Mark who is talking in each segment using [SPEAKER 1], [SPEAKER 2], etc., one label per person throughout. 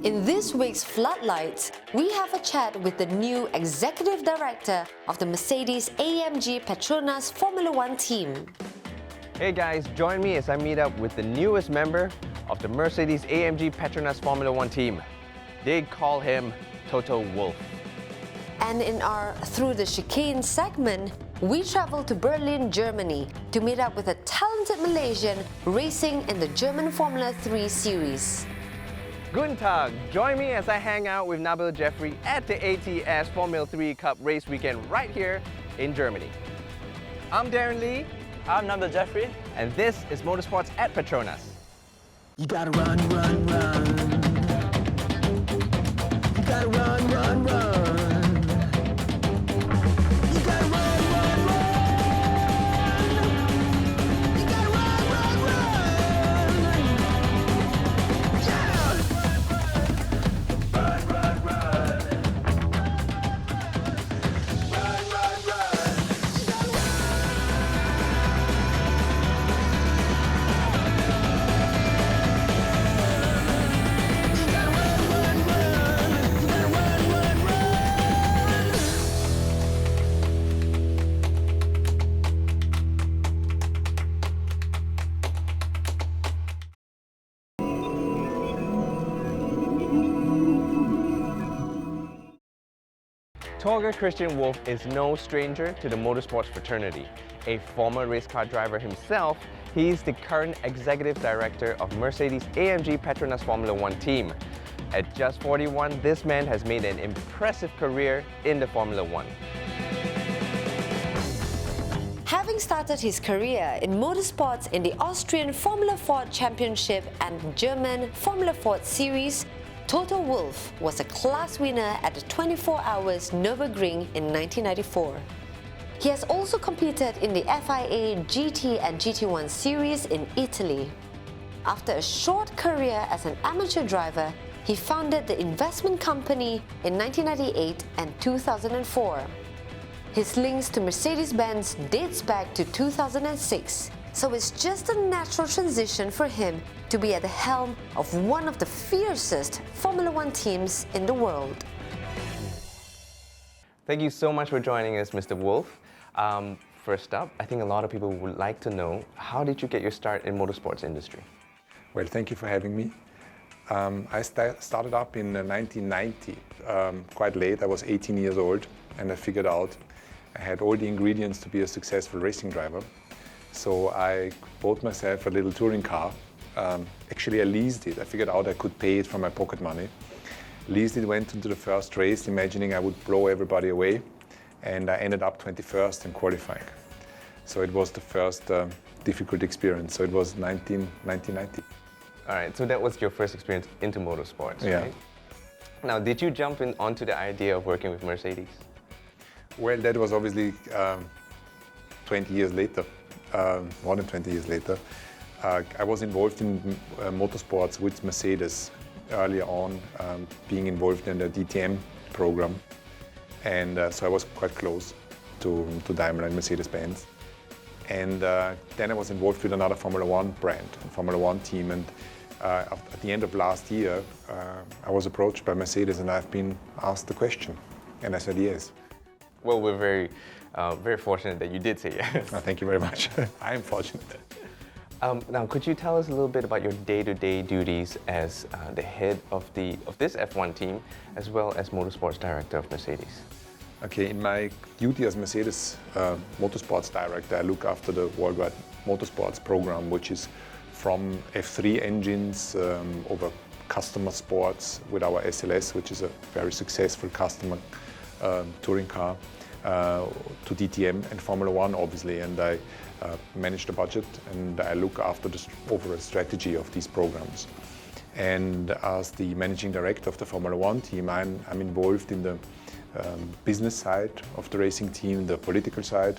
[SPEAKER 1] In this week's Floodlights, we have a chat with the new Executive Director of the Mercedes-AMG PETRONAS Formula One team.
[SPEAKER 2] Hey guys, join me as I meet up with the newest member of the Mercedes-AMG PETRONAS Formula One team. They call him Toto Wolff.
[SPEAKER 1] And in our Through the Chicane segment, we travel to Berlin, Germany to meet up with a talented Malaysian racing in the German Formula 3 series.
[SPEAKER 2] Guten Tag! Join me as I hang out with Nabil Jeffri at the ATS Formula 3 Cup race weekend right here in Germany. I'm Darren Lee.
[SPEAKER 3] I'm Nabil Jeffri.
[SPEAKER 2] And this is Motorsports at PETRONAS.
[SPEAKER 4] You gotta run, run, run. You gotta run, run, run. You gotta run, run, run. You gotta run, run, run. Yeah! Run, run, run. Run, run, run. You gotta run.
[SPEAKER 2] Torger Christian Wolff is no stranger to the motorsports fraternity. A former race car driver himself, he's the current Executive Director of Mercedes-AMG PETRONAS Formula One team. At just 41, this man has made an impressive career in the Formula One.
[SPEAKER 1] Having started his career in motorsports in the Austrian Formula Ford Championship and German Formula Ford Series, Toto Wolff was a class winner at the 24 Hours Nürburgring in 1994. He has also competed in the FIA GT and GT1 series in Italy. After a short career as an amateur driver, he founded the investment company in 1998 and 2004. His links to Mercedes-Benz dates back to 2006, so it's just a natural transition for him to be at the helm of one of the fiercest Formula One teams in the world.
[SPEAKER 2] Thank you so much for joining us, Mr. Wolff. First up, I think a lot of people would like to know, how did you get your start in motorsports industry?
[SPEAKER 5] Well, thank you for having me. I started up in 1990, quite late. I was 18 years old, and I figured out I had all the ingredients to be a successful racing driver. So I bought myself a little touring car. Actually, I leased it. I figured out I could pay it from my pocket money. Leased it, went into the first race, imagining I would blow everybody away, and I ended up 21st in qualifying. So it was the first difficult experience. So it was 1990.
[SPEAKER 2] All right, so that was your first experience into motorsports,
[SPEAKER 5] Yeah.
[SPEAKER 2] right? Now, did you jump onto the idea of working with Mercedes?
[SPEAKER 5] Well, that was obviously 20 years later, more than 20 years later. I was involved in motorsports with Mercedes earlier on, being involved in the DTM program. And so I was quite close to Daimler and Mercedes-Benz. And then I was involved with another Formula One brand, Formula One team. And at the end of last year, I was approached by Mercedes and I've been asked the question. And I said yes.
[SPEAKER 2] Well, we're very fortunate that you did say yes.
[SPEAKER 5] Thank you very much. I am fortunate.
[SPEAKER 2] Now, could you tell us a little bit about your day-to-day duties as the head of this F1 team, as well as Motorsports Director of Mercedes?
[SPEAKER 5] Okay, in my duty as Mercedes Motorsports Director, I look after the worldwide motorsports program, which is from F3 engines over customer sports with our SLS, which is a very successful customer touring car, to DTM and Formula One, obviously. And I manage the budget and I look after the overall strategy of these programs. And as the managing director of the Formula One team, I'm involved in the business side of the racing team, the political side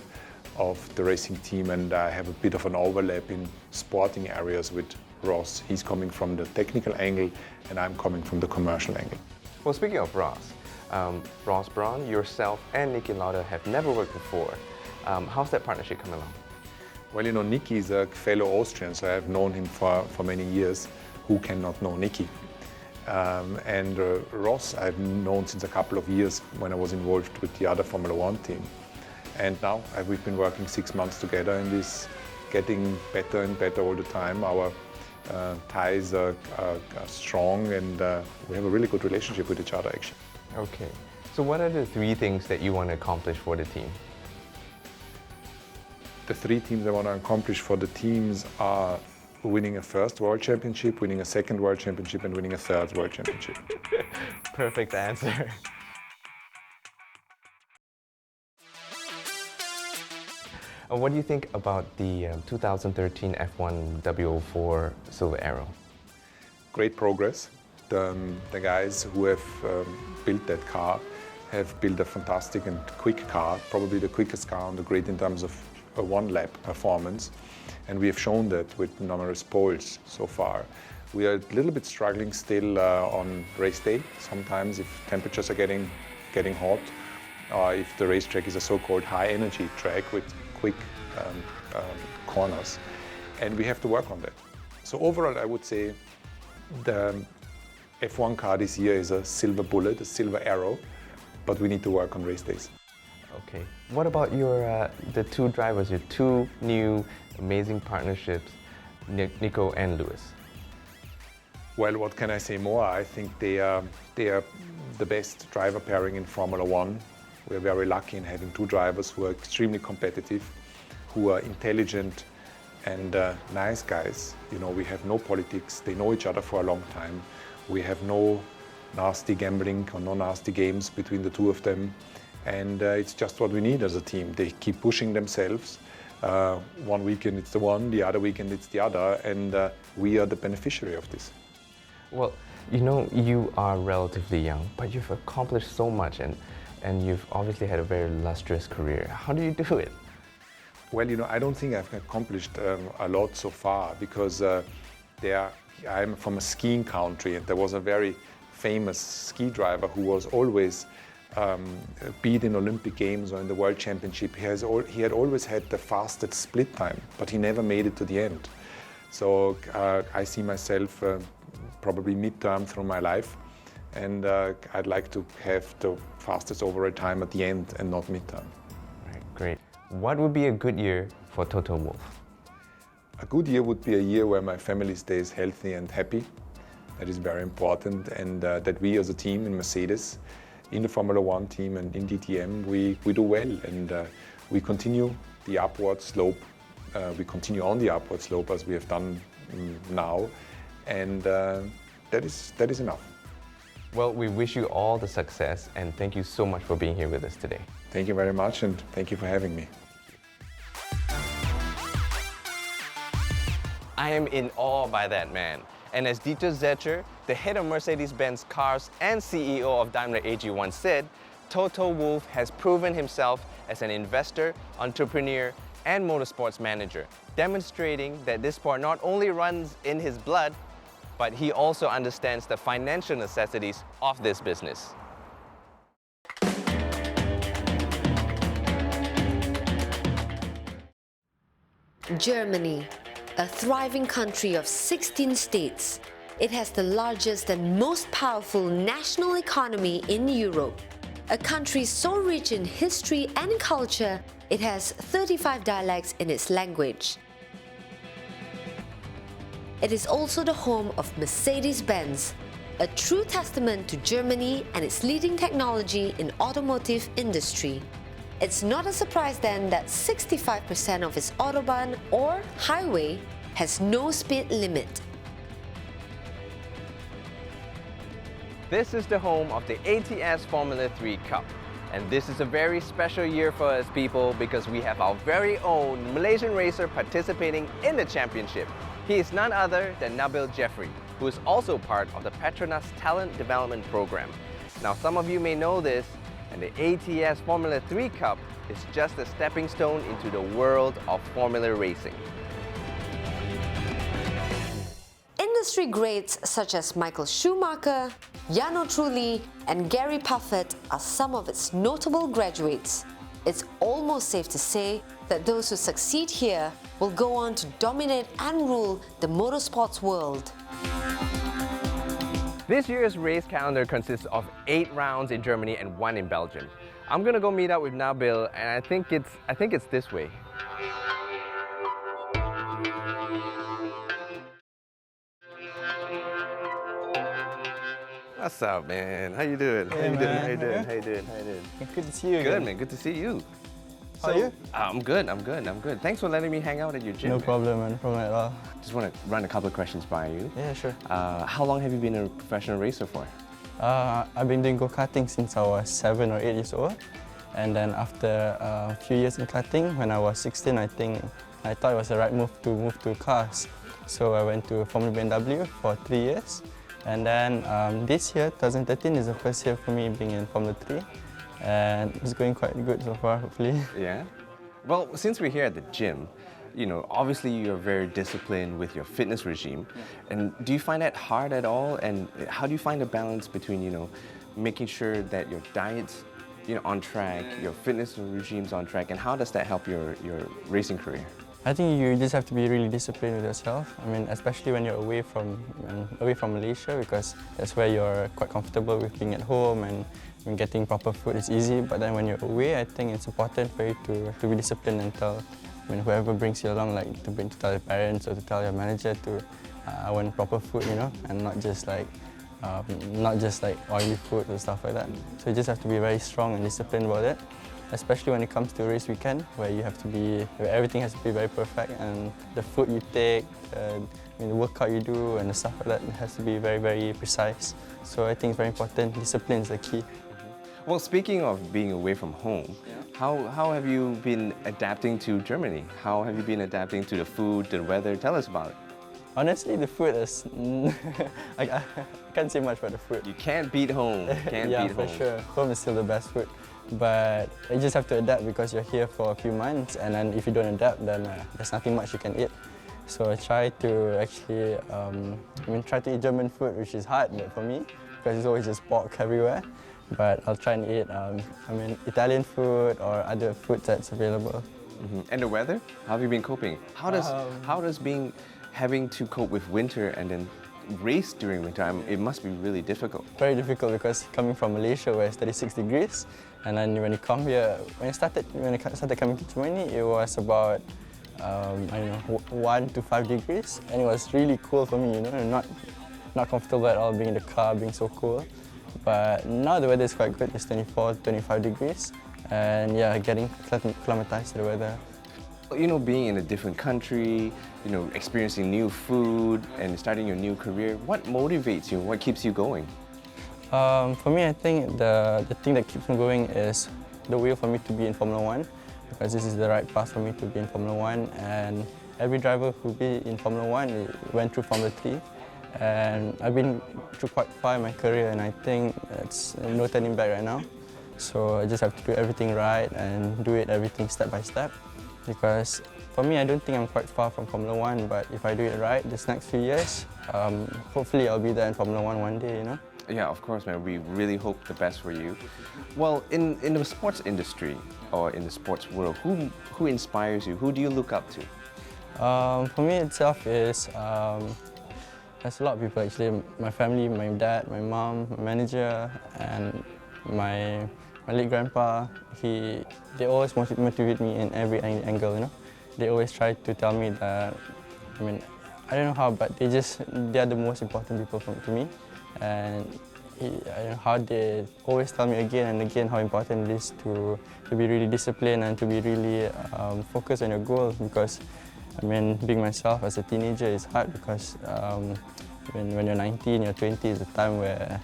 [SPEAKER 5] of the racing team, and I have a bit of an overlap in sporting areas with Ross. He's coming from the technical angle and I'm coming from the commercial angle.
[SPEAKER 2] Well, speaking of Ross, Ross Brawn, yourself and Niki Lauda have never worked before. How's that partnership come along?
[SPEAKER 5] Well, you know, Niki is a fellow Austrian, so I've known him for many years. Who cannot know Niki? And Ross I've known since a couple of years when I was involved with the other Formula One team. And now we've been working 6 months together and it's getting better and better all the time. Our ties are strong and we have a really good relationship with each other actually.
[SPEAKER 2] Okay. So what are the 3 things that you want to accomplish for the team?
[SPEAKER 5] The 3 things I want to accomplish for the teams are winning a first World Championship, winning a second World Championship and winning a third World Championship.
[SPEAKER 2] Perfect answer. What do you think about the 2013 F1 W04 Silver Arrow?
[SPEAKER 5] Great progress. The guys who have built that car have built a fantastic and quick car, probably the quickest car on the grid in terms of a one-lap performance. And we have shown that with numerous polls so far. We are a little bit struggling still on race day. Sometimes if temperatures are getting hot, or if the racetrack is a so-called high-energy track with quick corners. And we have to work on that. So overall, I would say the F1 car this year is a silver bullet, a silver arrow, but we need to work on race days.
[SPEAKER 2] Okay. What about your the 2 drivers, your 2 new amazing partnerships, Nico and Lewis?
[SPEAKER 5] Well, what can I say more? I think they are the best driver pairing in Formula One. We're very lucky in having 2 drivers who are extremely competitive, who are intelligent and nice guys. You know, we have no politics. They know each other for a long time. We have no nasty gambling or no nasty games between the 2 of them. And it's just what we need as a team. They keep pushing themselves. One weekend it's the one, the other weekend it's the other, and we are the beneficiary of this.
[SPEAKER 2] Well, you know, you are relatively young, but you've accomplished so much and you've obviously had a very illustrious career. How do you do it?
[SPEAKER 5] Well, you know, I don't think I've accomplished a lot so far because I'm from a skiing country and there was a very famous ski driver who was always beat in Olympic Games or in the World Championship. He had always had the fastest split time, but he never made it to the end. So I see myself probably midterm through my life, and I'd like to have the fastest overall time at the end and not midterm.
[SPEAKER 2] Right, great. What would be a good year for Toto Wolff?
[SPEAKER 5] A good year would be a year where my family stays healthy and happy. That is very important, and that we as a team in Mercedes, in the Formula One team and in DTM, we do well and we continue the upward slope. We continue on the upward slope as we have done now, and that is enough.
[SPEAKER 2] Well, we wish you all the success and thank you so much for being here with us today.
[SPEAKER 5] Thank you very much and thank you for having me.
[SPEAKER 2] I am in awe by that man. And as Dieter Zetscher, the head of Mercedes-Benz Cars and CEO of Daimler AG once said, Toto Wolff has proven himself as an investor, entrepreneur, and motorsports manager, demonstrating that this sport not only runs in his blood, but he also understands the financial necessities of this business.
[SPEAKER 1] Germany, a thriving country of 16 states. It has the largest and most powerful national economy in Europe. A country so rich in history and culture, it has 35 dialects in its language. It is also the home of Mercedes-Benz, a true testament to Germany and its leading technology in automotive industry. It's not a surprise then that 65% of its autobahn or highway has no speed limit.
[SPEAKER 2] This is the home of the ATS Formula 3 Cup. And this is a very special year for us people because we have our very own Malaysian racer participating in the championship. He is none other than Nabil Jeffri, who is also part of the PETRONAS Talent Development Programme. Now some of you may know this, and the ATS Formula 3 Cup is just a stepping stone into the world of Formula racing.
[SPEAKER 1] Industry greats such as Michael Schumacher, Jarno Trulli and Gary Puffett are some of its notable graduates. It's almost safe to say that those who succeed here will go on to dominate and rule the motorsports world.
[SPEAKER 2] This year's race calendar consists of 8 rounds in Germany and 1 in Belgium. I'm gonna go meet up with Nabil, and I think it's this way. What's up, man? How you doing?
[SPEAKER 3] Hey, man.
[SPEAKER 2] How you doing? How you doing?
[SPEAKER 3] Good to see you
[SPEAKER 2] Good,
[SPEAKER 3] again.
[SPEAKER 2] man. Good to see you.
[SPEAKER 3] How are you?
[SPEAKER 2] I'm good. Thanks for letting me hang out at your gym.
[SPEAKER 3] No
[SPEAKER 2] man.
[SPEAKER 3] problem, man. No problem at all.
[SPEAKER 2] Just want to run a couple of questions by you.
[SPEAKER 3] Yeah, sure.
[SPEAKER 2] How long have you been a professional racer for?
[SPEAKER 3] I've been doing go-karting since I was 7 or 8 years old. And then after a few years in karting, when I was 16, I think I thought it was the right move to cars. So I went to Formula BMW for 3 years. And then this year, 2013, is the first year for me being in Formula 3. And it's going quite good so far, hopefully.
[SPEAKER 2] Yeah. Well, since we're here at the gym, obviously you're very disciplined with your fitness regime. And do you find that hard at all? And how do you find the balance between, making sure that your diet's, on track, your fitness regime's on track, and how does that help your racing career?
[SPEAKER 3] I think you just have to be really disciplined with yourself. I mean, especially when you're away from Malaysia, because that's where you're quite comfortable with being at home and getting proper food is easy. But then when you're away, I think it's important for you to be disciplined and tell, whoever brings you along, like to tell your parents or to tell your manager to, I want proper food, and not just like oily food or stuff like that. So you just have to be very strong and disciplined about it. Especially when it comes to race weekend, where everything has to be very perfect, and the food you take, the workout you do, and the stuff like that has to be very, very precise. So I think it's very important. Discipline is the key.
[SPEAKER 2] Well, speaking of being away from home, how have you been adapting to Germany? How have you been adapting to the food, the weather? Tell us about it.
[SPEAKER 3] Honestly, the food is... I can't say much about the food.
[SPEAKER 2] You can't beat home.
[SPEAKER 3] Yeah, for sure. Home is still the best food. But you just have to adapt because you're here for a few months, and then if you don't adapt, then there's nothing much you can eat. So I try to actually, try to eat German food, which is hard for me because it's always just pork everywhere. But I'll try and eat, Italian food or other food that's available.
[SPEAKER 2] And the weather? How have you been coping? How does having to cope with winter and then race during winter? It must be really difficult.
[SPEAKER 3] Very difficult because coming from Malaysia where it's 36 degrees, and then when you come here, when I started coming to Germany, it was about 1 to 5 degrees, and it was really cool for me. Not comfortable at all being in the car, being so cool. But now the weather is quite good. It's 24, 25 degrees, and yeah, getting acclimatized to the weather.
[SPEAKER 2] Being in a different country, experiencing new food and starting your new career, what motivates you? What keeps you going?
[SPEAKER 3] For me, I think the thing that keeps me going is the will for me to be in Formula 1, because this is the right path for me to be in Formula 1. And every driver who be in Formula 1 went through Formula 3. And I've been through quite far in my career, and I think it's no turning back right now. So I just have to do everything right and do everything step by step. Because for me, I don't think I'm quite far from Formula 1, but if I do it right this next few years, hopefully I'll be there in Formula 1 one day,
[SPEAKER 2] Yeah, of course, man. We really hope the best for you. Well, in the sports industry or in the sports world, who inspires you? Who do you look up to?
[SPEAKER 3] For me itself is, there's a lot of people actually. My family, my dad, my mom, my manager, and my late grandpa. They always motivate me in every angle, They always try to tell me that, I don't know how, but they're the most important people to me. And I don't know how they always tell me again and again how important it is to be really disciplined and to be really focused on your goal. Because, being myself as a teenager is hard because when you're 19, you're 20 is a time where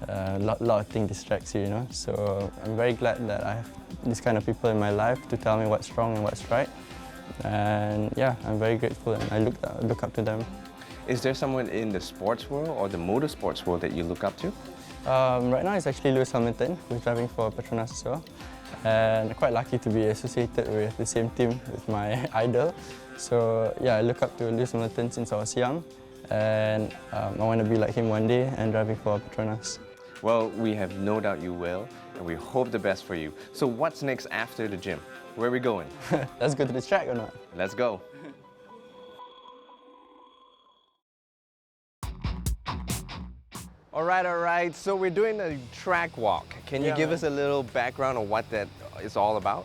[SPEAKER 3] a lot of things distracts you, So I'm very glad that I have this kind of people in my life to tell me what's wrong and what's right. And yeah, I'm very grateful, and I look up to them.
[SPEAKER 2] Is there someone in the sports world or the motorsports world that you look up to?
[SPEAKER 3] Right now it's actually Lewis Hamilton, who's driving for PETRONAS as well. And I'm quite lucky to be associated with the same team with my idol. So yeah, I look up to Lewis Hamilton since I was young. And I want to be like him one day and driving for PETRONAS.
[SPEAKER 2] Well, we have no doubt you will, and we hope the best for you. So what's next after the gym? Where are we going?
[SPEAKER 3] Let's go to the track or not?
[SPEAKER 2] Let's go. All right. So we're doing a track walk. Can you
[SPEAKER 3] Yeah,
[SPEAKER 2] give
[SPEAKER 3] man.
[SPEAKER 2] us a little background of what that is all about?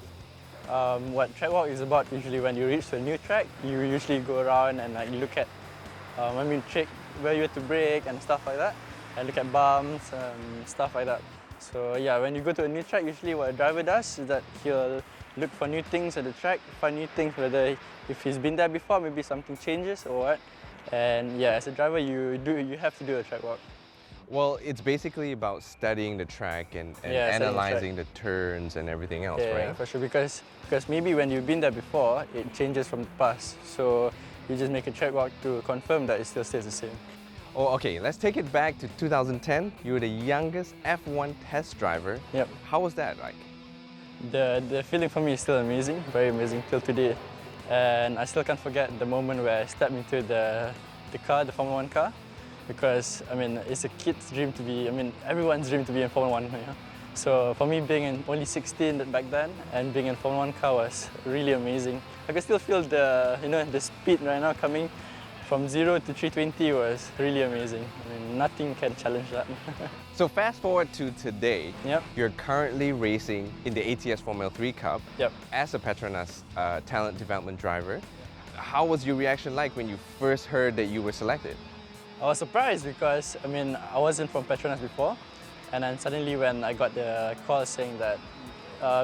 [SPEAKER 3] What track walk is about, usually when you reach a new track, you usually go around and like, look at, check where you have to brake and stuff like that, and look at bumps and stuff like that. So yeah, when you go to a new track, usually what a driver does is that he'll look for new things at the track, find new things, whether if he's been there before, maybe something changes or what. And yeah, as a driver, you have to do a track walk.
[SPEAKER 2] Well, it's basically about studying the track and
[SPEAKER 3] Yeah, studying the
[SPEAKER 2] analyzing the turns and everything else,
[SPEAKER 3] Yeah,
[SPEAKER 2] right?
[SPEAKER 3] for sure. Because maybe when you've been there before, it changes from the past. So you just make a track walk to confirm that it still stays the same.
[SPEAKER 2] Oh, okay, let's take it back to 2010. You were the youngest F1 test driver.
[SPEAKER 3] Yep.
[SPEAKER 2] How was that like?
[SPEAKER 3] The feeling for me is still amazing, very amazing till today. And I still can't forget the moment where I stepped into the car, the Formula 1 car. Because, it's a kid's dream to be, everyone's dream to be in Formula 1, you know? So for me, being only 16 back then and being in Formula 1 car was really amazing. I can still feel the speed right now coming from 0 to 320 was really amazing. Nothing can challenge that.
[SPEAKER 2] So fast forward to today.
[SPEAKER 3] Yep.
[SPEAKER 2] You're currently racing in the ATS Formula 3 Cup
[SPEAKER 3] Yep.
[SPEAKER 2] as a PETRONAS Talent Development driver. How was your reaction like when you first heard that you were selected?
[SPEAKER 3] I was surprised because, I wasn't from PETRONAS before. And then suddenly when I got the call saying that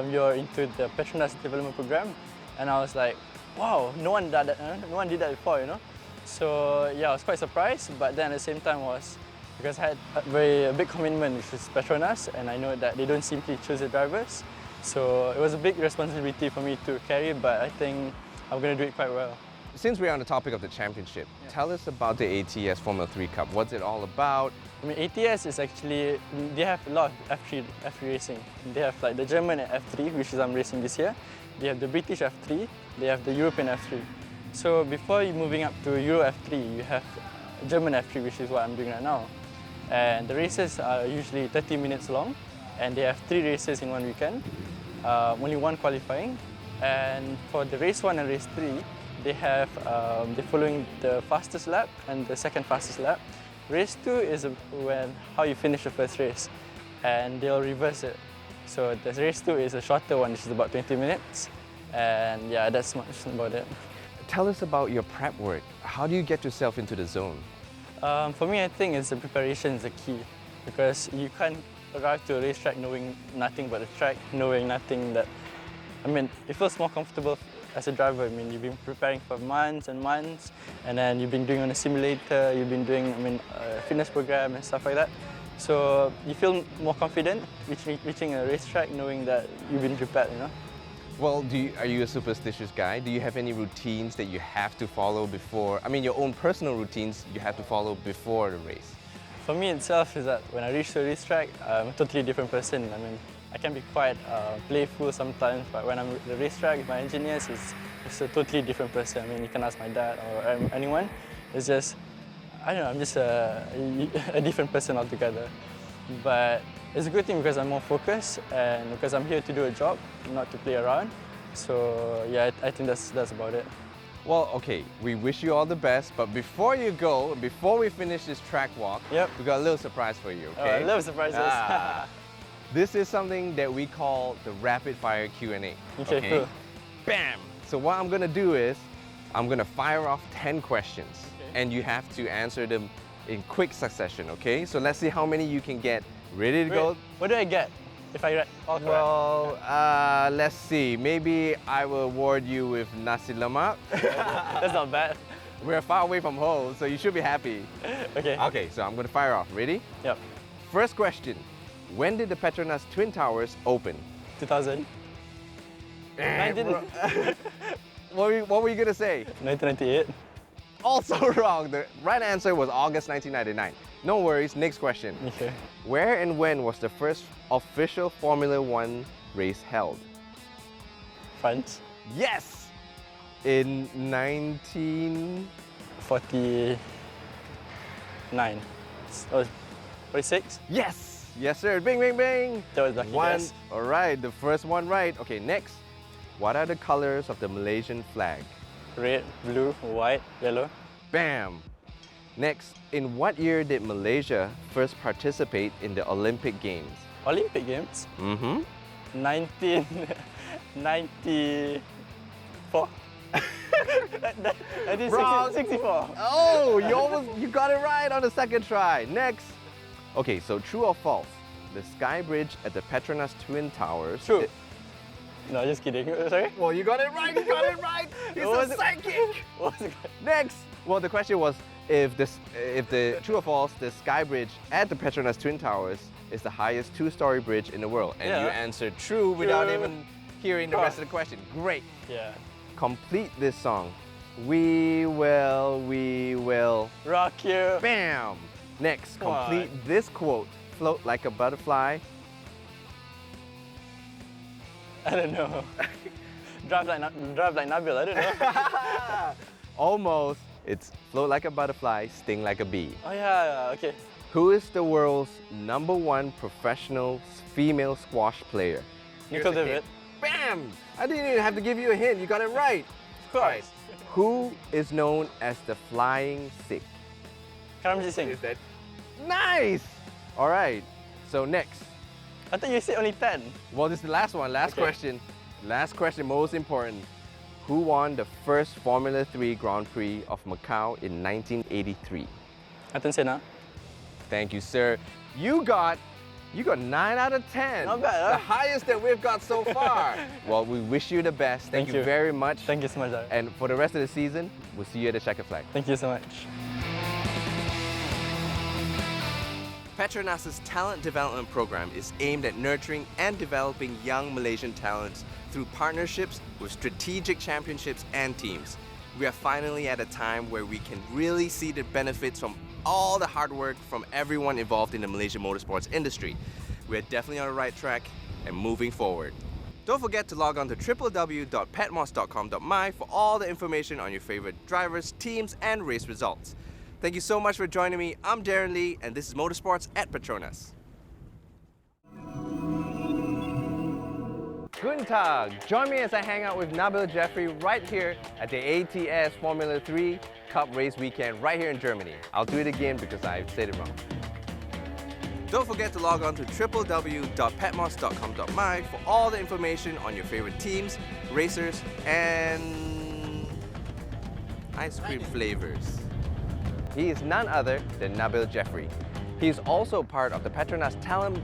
[SPEAKER 3] you're into the PETRONAS Development Programme, and I was like, wow, no one did that before, you know? So yeah, I was quite surprised, but then at the same time was because I had a big commitment, which is PETRONAS, and I know that they don't simply choose the drivers. So it was a big responsibility for me to carry, but I think I'm going to do it quite well.
[SPEAKER 2] Since we're on the topic of the championship, tell us about the ATS Formula 3 Cup. What's it all about?
[SPEAKER 3] ATS is actually, they have a lot of F3 racing. They have like the German F3, which is I'm racing this year. They have the British F3, they have the European F3. So before you moving up to Euro F3, you have German F3, which is what I'm doing right now. And the races are usually 30 minutes long, and they have 3 races in one weekend, only 1 qualifying. And for the race 1 and race 3, they have they're following the fastest lap and the second fastest lap. Race 2 is how you finish the first race, and they'll reverse it. So the race 2 is a shorter one, which is about 20 minutes, and yeah, that's much about it.
[SPEAKER 2] Tell us about your prep work. How do you get yourself into the zone?
[SPEAKER 3] For me, I think the preparation is the key, because you can't arrive to a racetrack knowing nothing but the track, knowing nothing that. It feels more comfortable as a driver. You've been preparing for months and months, and then you've been doing on a simulator, you've been doing a fitness program and stuff like that. So you feel more confident reaching a racetrack knowing that you've been prepared, you know?
[SPEAKER 2] Well, are you a superstitious guy? Do you have any routines that you have to follow before? Your own personal routines you have to follow before the race?
[SPEAKER 3] For me itself is that when I reach the racetrack, I'm a totally different person. I can be quite playful sometimes, but when I'm at the racetrack with my engineers, it's a totally different person. You can ask my dad or anyone. It's just, I don't know, I'm just a different person altogether. But it's a good thing because I'm more focused and because I'm here to do a job, not to play around. So yeah, I think that's about it.
[SPEAKER 2] Well, okay, we wish you all the best, but before you go, before we finish this track walk,
[SPEAKER 3] Yep.
[SPEAKER 2] we got a little surprise for you,
[SPEAKER 3] Oh,
[SPEAKER 2] okay?
[SPEAKER 3] I love surprises.
[SPEAKER 2] This is something that we call the rapid fire Q&A.
[SPEAKER 3] Okay, cool.
[SPEAKER 2] Bam! So what I'm gonna do is, I'm gonna fire off 10 questions, and you have to answer them in quick succession, okay? So let's see how many you can get. Ready to go?
[SPEAKER 3] Wait, what do I get if I get all correct?
[SPEAKER 2] Well, let's see. Maybe I will award you with nasi lemak.
[SPEAKER 3] That's not bad.
[SPEAKER 2] We're far away from home, so you should be happy.
[SPEAKER 3] Okay.
[SPEAKER 2] Okay, so I'm gonna fire off. Ready?
[SPEAKER 3] Yep.
[SPEAKER 2] First question. When did the PETRONAS Twin Towers open?
[SPEAKER 3] 2000. 1998.
[SPEAKER 2] What were you gonna say?
[SPEAKER 3] 1998.
[SPEAKER 2] Also wrong. The right answer was August 1999. No worries, next question.
[SPEAKER 3] Okay.
[SPEAKER 2] Where and when was the first official Formula 1 race held?
[SPEAKER 3] France.
[SPEAKER 2] Yes! In
[SPEAKER 3] 49. Oh, 46?
[SPEAKER 2] Yes! Yes, sir. Bing, bing, bing!
[SPEAKER 3] That was lucky
[SPEAKER 2] One.
[SPEAKER 3] guess.
[SPEAKER 2] All right, the first one right. Okay, next. What are the colors of the Malaysian flag?
[SPEAKER 3] Red, blue, white, yellow.
[SPEAKER 2] Bam! Next, in what year did Malaysia first participate in the Olympic Games?
[SPEAKER 3] Olympic Games,
[SPEAKER 2] Mm-hmm.
[SPEAKER 3] 1994.
[SPEAKER 2] Wrong.
[SPEAKER 3] 1964.
[SPEAKER 2] Oh, you got it right on the second try. Next. Okay, so true or false? The sky bridge at the PETRONAS Twin Towers.
[SPEAKER 3] True. No, just kidding. Sorry?
[SPEAKER 2] Well, you got it right. You got it right. He's
[SPEAKER 3] What was
[SPEAKER 2] a
[SPEAKER 3] it?
[SPEAKER 2] psychic.
[SPEAKER 3] What was it?
[SPEAKER 2] Next. Well, the question was if the true or false, the sky bridge at the PETRONAS Twin Towers is the highest two-story bridge in the world, and
[SPEAKER 3] Yeah.
[SPEAKER 2] you answered true without
[SPEAKER 3] True.
[SPEAKER 2] even hearing the rest of the question. Great.
[SPEAKER 3] Yeah.
[SPEAKER 2] Complete this song. We will.
[SPEAKER 3] Rock you.
[SPEAKER 2] Bam. Next,
[SPEAKER 3] Come on.
[SPEAKER 2] complete this quote. Float like a butterfly.
[SPEAKER 3] I don't know. Drive like Nabil, I don't know.
[SPEAKER 2] Almost. It's float like a butterfly, sting like a bee.
[SPEAKER 3] Oh yeah, okay.
[SPEAKER 2] Who is the world's #1 professional female squash player?
[SPEAKER 3] Nicole
[SPEAKER 2] Here's a
[SPEAKER 3] David.
[SPEAKER 2] hint. Bam! I didn't even have to give you a hint. You got it right.
[SPEAKER 3] Of course.
[SPEAKER 2] Who is known as the Flying Sikh?
[SPEAKER 3] Karamjit Singh.
[SPEAKER 2] Is that nice? All right. So next.
[SPEAKER 3] I thought you said only 10.
[SPEAKER 2] Well, this is the last one. Last
[SPEAKER 3] Okay.
[SPEAKER 2] question. Last question, most important. Who won the first Formula 3 Grand Prix of Macau in 1983?
[SPEAKER 3] Ayrton Senna.
[SPEAKER 2] Thank you, sir. You got 9 out of 10.
[SPEAKER 3] Not bad, huh?
[SPEAKER 2] The highest that we've got so far. Well, we wish you the best. Thank
[SPEAKER 3] Thank
[SPEAKER 2] you
[SPEAKER 3] you.
[SPEAKER 2] very much.
[SPEAKER 3] Thank you so much, Darren.
[SPEAKER 2] And for the rest of the season, we'll see you at the checkered flag.
[SPEAKER 3] Thank you so much.
[SPEAKER 2] PETRONAS' Talent Development Programme is aimed at nurturing and developing young Malaysian talents through partnerships with strategic championships and teams. We are finally at a time where we can really see the benefits from all the hard work from everyone involved in the Malaysian motorsports industry. We're definitely on the right track and moving forward. Don't forget to log on to www.petmos.com.my for all the information on your favorite drivers, teams, and race results. Thank you so much for joining me. I'm Darren Lee, and this is Motorsports at PETRONAS. Guten Tag! Join me as I hang out with Nabil Jeffri right here at the ATS Formula 3 Cup Race Weekend right here in Germany. I'll do it again because I said it wrong. Don't forget to log on to www.petmos.com.my for all the information on your favorite teams, racers, and ice cream flavors. He is none other than Nabil Jeffri. He is also part of the PETRONAS Talent